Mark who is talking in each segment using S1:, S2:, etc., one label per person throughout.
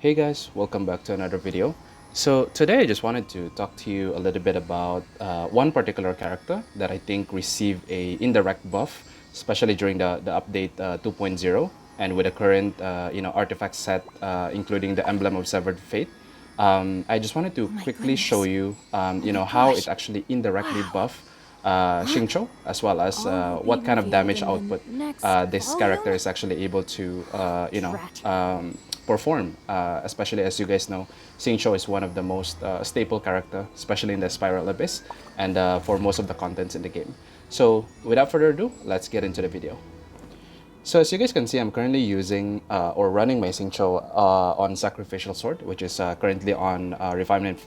S1: Hey guys, welcome back to another video. So today I just wanted to talk to you a little bit about one particular character that I think received a indirect buff, especially during the update 2.0 and with the current artifact set, including the Emblem of Severed Fate. I just wanted to
S2: Oh my
S1: quickly show
S2: goodness.
S1: you,
S2: Oh my
S1: how it
S2: gosh.
S1: actually indirectly
S2: Wow.
S1: buff
S2: Huh?
S1: Xingqiu, as well as
S2: All will be
S1: what kind of
S2: revealed
S1: damage
S2: in the
S1: output
S2: next
S1: this
S2: volume?
S1: character is actually able to,
S2: Drat.
S1: perform. Especially as you guys know, Xingqiu is one of the most staple character, especially in the Spiral Abyss, and for most of the contents in the game. So without further ado, let's get into the video. So as you guys can see, I'm currently using or running my Xingqiu on Sacrificial Sword, which is currently on Refinement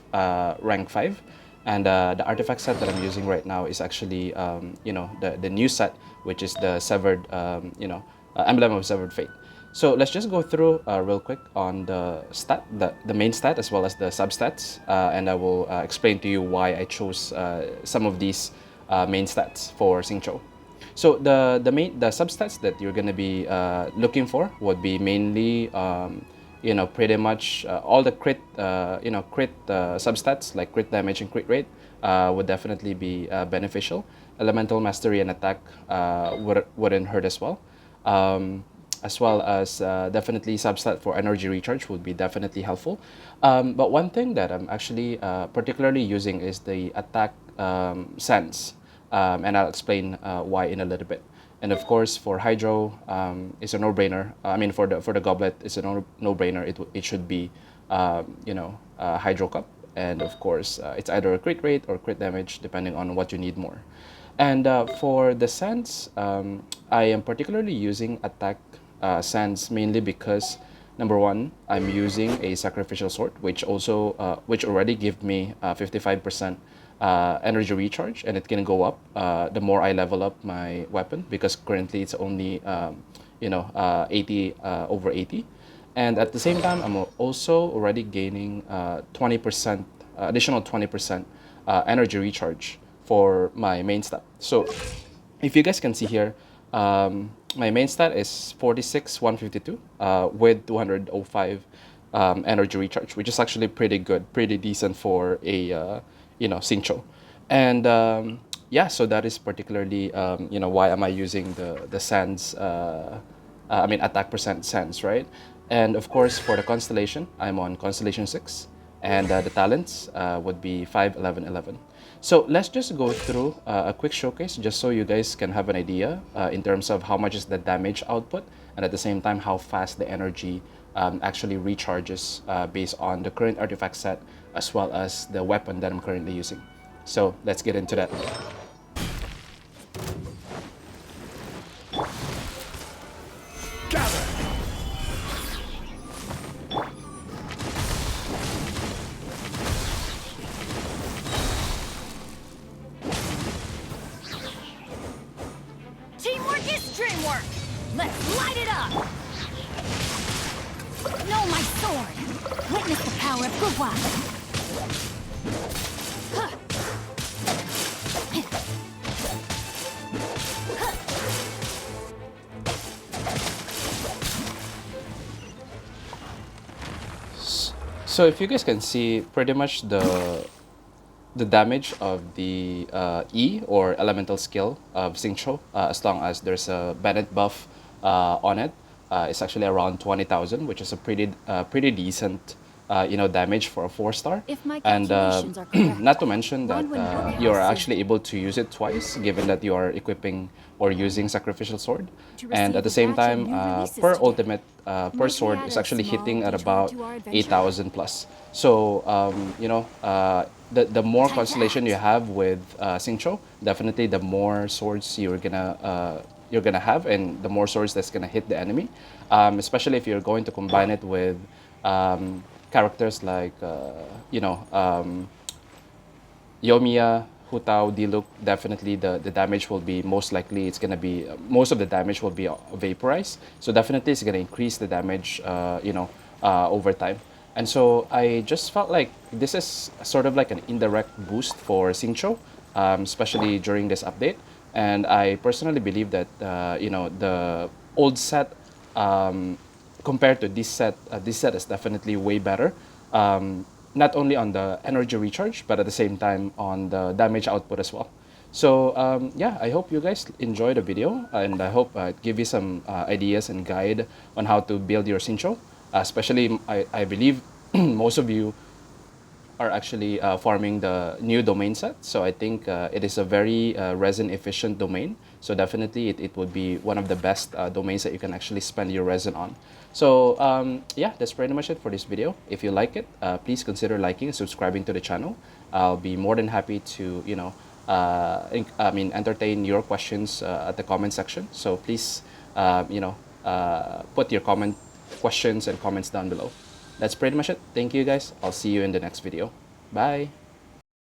S1: rank 5. And the artifact set that I'm using right now is actually, the new set, which is the Severed, Emblem of Severed Fate. So let's just go through real quick on the main stat as well as the substats, and I will explain to you why I chose some of these main stats for Xingqiu. So the substats that you're gonna be looking for would be mainly pretty much all the crit substats like crit damage and crit rate would definitely be beneficial. Elemental mastery and attack wouldn't hurt as well. As well as definitely substat for energy recharge would be definitely helpful. But one thing that I'm actually particularly using is the attack sense, and I'll explain why in a little bit. And of course, for Hydro, it's a no-brainer. I mean, for the goblet, it's a no-brainer. It should be, Hydro Cup, and of course, it's either a crit rate or crit damage, depending on what you need more. And for the sense, I am particularly using attack sense mainly because number one, I'm using a sacrificial sword, which already give me 55% energy recharge, and it can go up the more I level up my weapon because currently it's only 80 over 80. And at the same time, I'm also already gaining 20% additional 20% energy recharge for my main stat. So if you guys can see here, my main stat is 46 152 with 205 energy recharge, which is actually pretty good, pretty decent for a Xingqiu. And yeah, so that is particularly why am I using the sands, I mean attack percent sands, right? And of course for the constellation, I'm on constellation 6, and the talents would be 5 11 11. So let's just go through a quick showcase just so you guys can have an idea in terms of how much is the damage output, and at the same time how fast the energy actually recharges based on the current artifact set as well as the weapon that I'm currently using. So let's get into that.
S2: Teamwork is dreamwork! Let's light it up! Know my sword! Witness the power of Gugwa!
S1: So if you guys can see, pretty much the damage of the E or elemental skill of Xingqiu, as long as there's a Bennett buff on it, it's actually around 20,000, which is a pretty decent damage for a 4-star.
S2: If my
S1: And
S2: calculations are correct,
S1: not to mention that
S2: one wouldn't look
S1: you
S2: how
S1: are
S2: soon.
S1: actually able to use it twice, given that you are equipping or using sacrificial sword.
S2: To
S1: And at
S2: receive
S1: the
S2: the
S1: same
S2: batch of
S1: time,
S2: new releases
S1: per
S2: today.
S1: ultimate, per
S2: Might we
S1: sword
S2: add
S1: is
S2: a
S1: actually
S2: small
S1: hitting at
S2: detour
S1: about
S2: to our adventure?
S1: 8,000 plus. So the more
S2: Time to
S1: constellation you
S2: act!
S1: have with Xingqiu, definitely the more swords you're gonna have, and the more swords that's gonna hit the enemy. Especially if you're going to combine it with characters like Yomiya, Hutao, Diluc, definitely the damage will be most likely it's gonna be most of the damage will be vaporized. So definitely it's gonna increase the damage, over time. And so I just felt like this is sort of like an indirect boost for Xingqiu, especially during this update. And I personally believe that the old set compared to this set is definitely way better. Not only on the energy recharge, but at the same time on the damage output as well. So yeah, I hope you guys enjoy the video, and I hope it give you some ideas and guide on how to build your Xingqiu. Especially, I believe most of you are actually farming the new domain set. So I think it is a very resin efficient domain. So definitely it would be one of the best domains that you can actually spend your resin on. So yeah, that's pretty much it for this video. If you like it, please consider liking and subscribing to the channel. I'll be more than happy to, entertain your questions at the comment section. So please, put your questions and comments down below. That's pretty much it. Thank you guys. I'll see you in the next video. Bye.